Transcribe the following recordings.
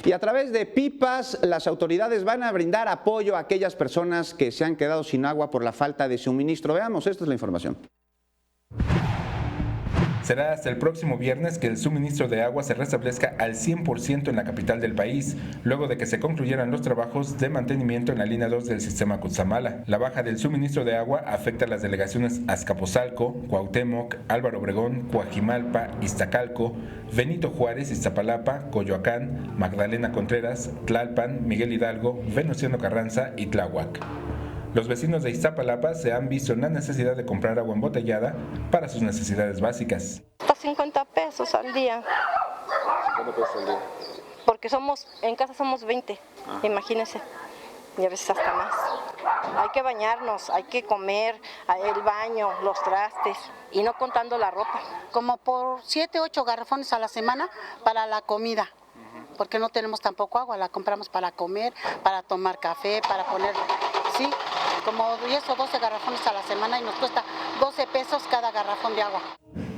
Y a través de pipas, las autoridades van a brindar apoyo a aquellas personas que se han quedado sin agua por la falta de suministro. Veamos, esta es la información. Será hasta el próximo viernes que el suministro de agua se restablezca al 100% en la capital del país, luego de que se concluyeran los trabajos de mantenimiento en la línea 2 del sistema Cutzamala. La baja del suministro de agua afecta a las delegaciones Azcapotzalco, Cuauhtémoc, Álvaro Obregón, Coajimalpa, Iztacalco, Benito Juárez, Iztapalapa, Coyoacán, Magdalena Contreras, Tlalpan, Miguel Hidalgo, Venustiano Carranza y Tláhuac. Los vecinos de Iztapalapa se han visto en la necesidad de comprar agua embotellada para sus necesidades básicas. Hasta 50 pesos al día. 50 pesos al día. Porque en casa somos 20, imagínense, y a veces hasta más. Hay que bañarnos, hay que comer, el baño, los trastes, y no contando la ropa. Como por 7, 8 garrafones a la semana para la comida. Porque no tenemos tampoco agua, la compramos para comer, para tomar café, para poner, sí, como 10 o 12 garrafones a la semana y nos cuesta 12 pesos cada garrafón de agua.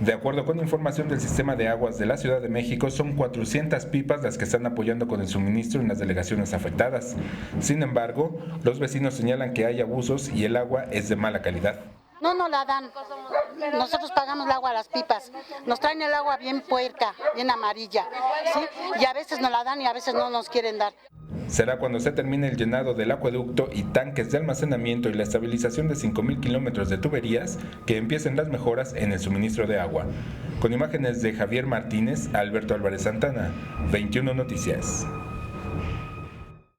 De acuerdo con información del Sistema de Aguas de la Ciudad de México, son 400 pipas las que están apoyando con el suministro en las delegaciones afectadas. Sin embargo, los vecinos señalan que hay abusos y el agua es de mala calidad. No nos la dan, nosotros pagamos el agua a las pipas, nos traen el agua bien puerca, bien amarilla, ¿sí? Y a veces nos la dan y a veces no nos quieren dar. Será cuando se termine el llenado del acueducto y tanques de almacenamiento y la estabilización de 5,000 kilómetros de tuberías que empiecen las mejoras en el suministro de agua. Con imágenes de Javier Martínez, Alberto Álvarez Santana, 21 Noticias.